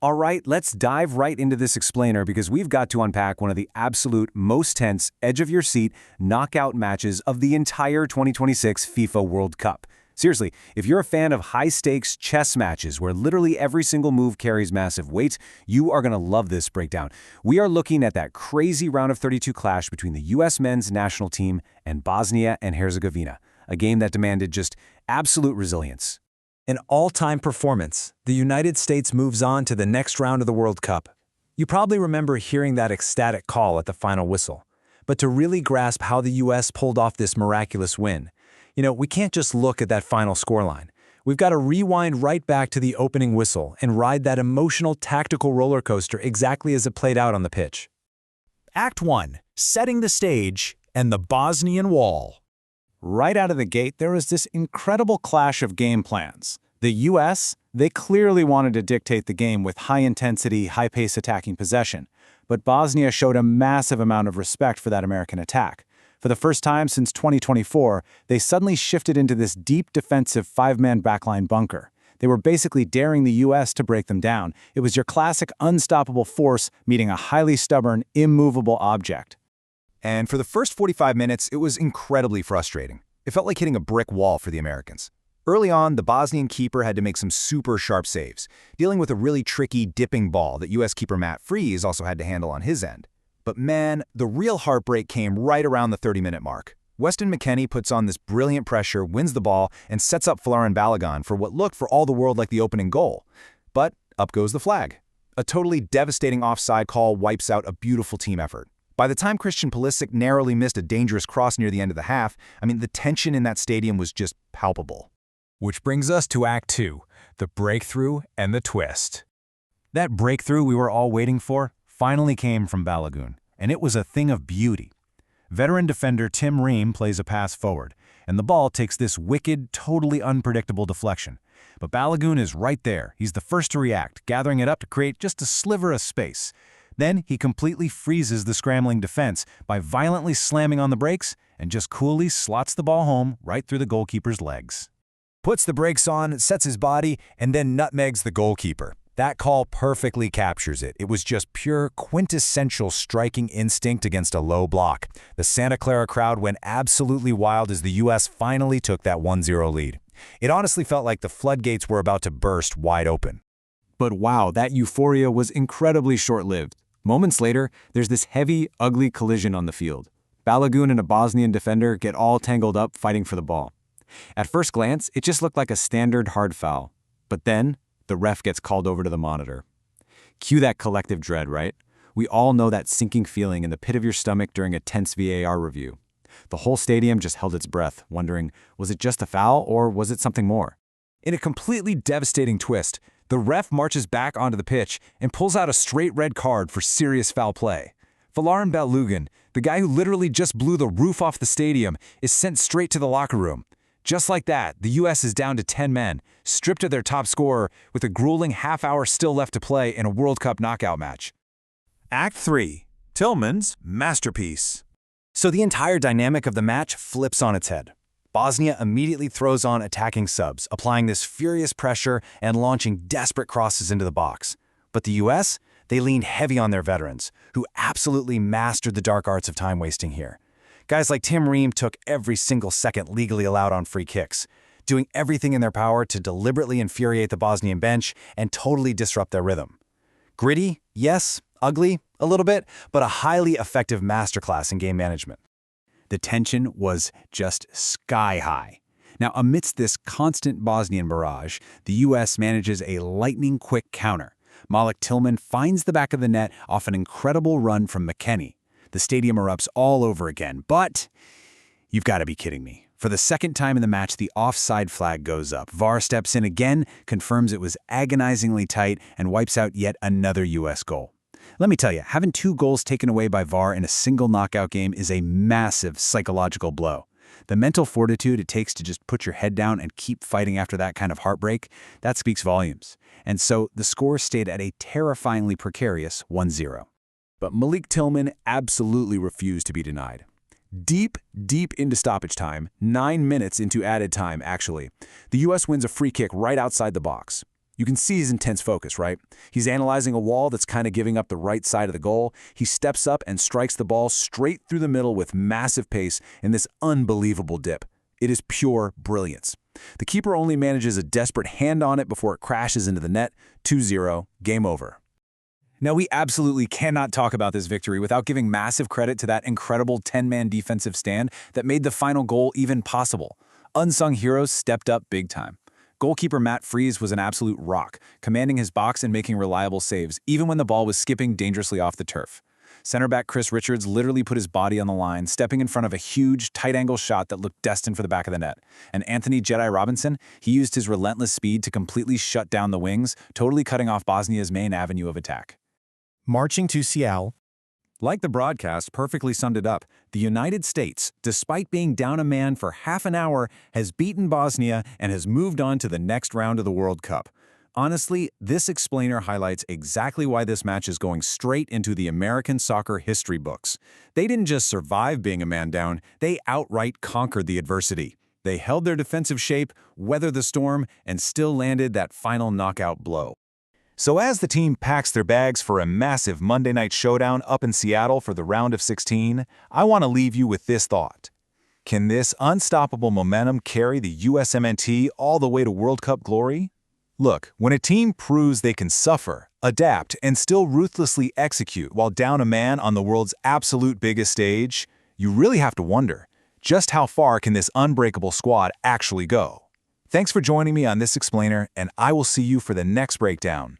All right, let's dive right into this explainer because we've got to unpack one of the absolute most tense, edge-of-your-seat knockout matches of the entire 2026 FIFA World Cup. Seriously, if you're a fan of high-stakes chess matches where literally every single move carries massive weight, you are going to love this breakdown. We are looking at that crazy round of 32 clash between the U.S. men's national team and Bosnia and Herzegovina, a game that demanded just absolute resilience. An all-time performance, the United States moves on to the next round of the World Cup. You probably remember hearing that ecstatic call at the final whistle. But to really grasp how the U.S. pulled off this miraculous win, we can't just look at that final scoreline. We've got to rewind right back to the opening whistle and ride that emotional tactical roller coaster exactly as it played out on the pitch. Act 1. Setting the stage and the Bosnian Wall. Right out of the gate, there was this incredible clash of game plans. The U.S., they clearly wanted to dictate the game with high-intensity, high-pace attacking possession, but Bosnia showed a massive amount of respect for that American attack. For the first time since 2024, they suddenly shifted into this deep defensive five-man backline bunker. They were basically daring the U.S. to break them down. It was your classic unstoppable force meeting a highly stubborn, immovable object. And for the first 45 minutes, it was incredibly frustrating. It felt like hitting a brick wall for the Americans. Early on, the Bosnian keeper had to make some super sharp saves, dealing with a really tricky dipping ball that U.S. keeper Matt Freese also had to handle on his end. But man, the real heartbreak came right around the 30-minute mark. Weston McKennie puts on this brilliant pressure, wins the ball, and sets up Folarin Balogun for what looked for all the world like the opening goal. But up goes the flag. A totally devastating offside call wipes out a beautiful team effort. By the time Christian Pulisic narrowly missed a dangerous cross near the end of the half, the tension in that stadium was just palpable. Which brings us to Act 2, the breakthrough and the twist. That breakthrough we were all waiting for finally came from Balogun, and it was a thing of beauty. Veteran defender Tim Ream plays a pass forward, and the ball takes this wicked, totally unpredictable deflection. But Balogun is right there. He's the first to react, gathering it up to create just a sliver of space. Then he completely freezes the scrambling defense by violently slamming on the brakes and just coolly slots the ball home right through the goalkeeper's legs. Puts the brakes on, sets his body, and then nutmegs the goalkeeper. That call perfectly captures it. It was just pure, quintessential striking instinct against a low block. The Santa Clara crowd went absolutely wild as the U.S. finally took that 1-0 lead. It honestly felt like the floodgates were about to burst wide open. But wow, that euphoria was incredibly short-lived. Moments later, there's this heavy, ugly collision on the field. Balogun and a Bosnian defender get all tangled up fighting for the ball. At first glance, it just looked like a standard hard foul. But then, the ref gets called over to the monitor. Cue that collective dread, right? We all know that sinking feeling in the pit of your stomach during a tense VAR review. The whole stadium just held its breath, wondering, was it just a foul or was it something more? In a completely devastating twist, the ref marches back onto the pitch and pulls out a straight red card for serious foul play. Folarin Balogun, the guy who literally just blew the roof off the stadium, is sent straight to the locker room. Just like that, the U.S. is down to 10 men, stripped of their top scorer, with a grueling half-hour still left to play in a World Cup knockout match. Act 3. Tillman's masterpiece. So the entire dynamic of the match flips on its head. Bosnia immediately throws on attacking subs, applying this furious pressure and launching desperate crosses into the box. But the U.S., they leaned heavy on their veterans, who absolutely mastered the dark arts of time wasting here. Guys like Tim Ream took every single second legally allowed on free kicks, doing everything in their power to deliberately infuriate the Bosnian bench and totally disrupt their rhythm. Gritty, yes, ugly, a little bit, but a highly effective masterclass in game management. The tension was just sky high. Now, amidst this constant Bosnian barrage, the U.S. manages a lightning-quick counter. Malik Tillman finds the back of the net off an incredible run from McKennie. The stadium erupts all over again, but you've got to be kidding me. For the second time in the match, the offside flag goes up. VAR steps in again, confirms it was agonizingly tight, and wipes out yet another U.S. goal. Let me tell you, having 2 goals taken away by VAR in a single knockout game is a massive psychological blow. The mental fortitude it takes to just put your head down and keep fighting after that kind of heartbreak, that speaks volumes. And so the score stayed at a terrifyingly precarious 1-0. But Malik Tillman absolutely refused to be denied. Deep into stoppage time, 9 minutes into added time actually, the U.S. wins a free kick right outside the box. You can see his intense focus, right? He's analyzing a wall that's kind of giving up the right side of the goal. He steps up and strikes the ball straight through the middle with massive pace in this unbelievable dip. It is pure brilliance. The keeper only manages a desperate hand on it before it crashes into the net. 2-0, game over. Now, we absolutely cannot talk about this victory without giving massive credit to that incredible 10-man defensive stand that made the final goal even possible. Unsung heroes stepped up big time. Goalkeeper Matt Freese was an absolute rock, commanding his box and making reliable saves, even when the ball was skipping dangerously off the turf. Center back Chris Richards literally put his body on the line, stepping in front of a huge, tight-angle shot that looked destined for the back of the net. And Anthony Jedi Robinson, he used his relentless speed to completely shut down the wings, totally cutting off Bosnia's main avenue of attack. Marching to Seattle. Like the broadcast perfectly summed it up, the United States, despite being down a man for half an hour, has beaten Bosnia and has moved on to the next round of the World Cup. Honestly, this explainer highlights exactly why this match is going straight into the American soccer history books. They didn't just survive being a man down, they outright conquered the adversity. They held their defensive shape, weathered the storm, and still landed that final knockout blow. So as the team packs their bags for a massive Monday night showdown up in Seattle for the round of 16, I want to leave you with this thought. Can this unstoppable momentum carry the USMNT all the way to World Cup glory? Look, when a team proves they can suffer, adapt, and still ruthlessly execute while down a man on the world's absolute biggest stage, you really have to wonder, just how far can this unbreakable squad actually go? Thanks for joining me on this explainer, and I will see you for the next breakdown.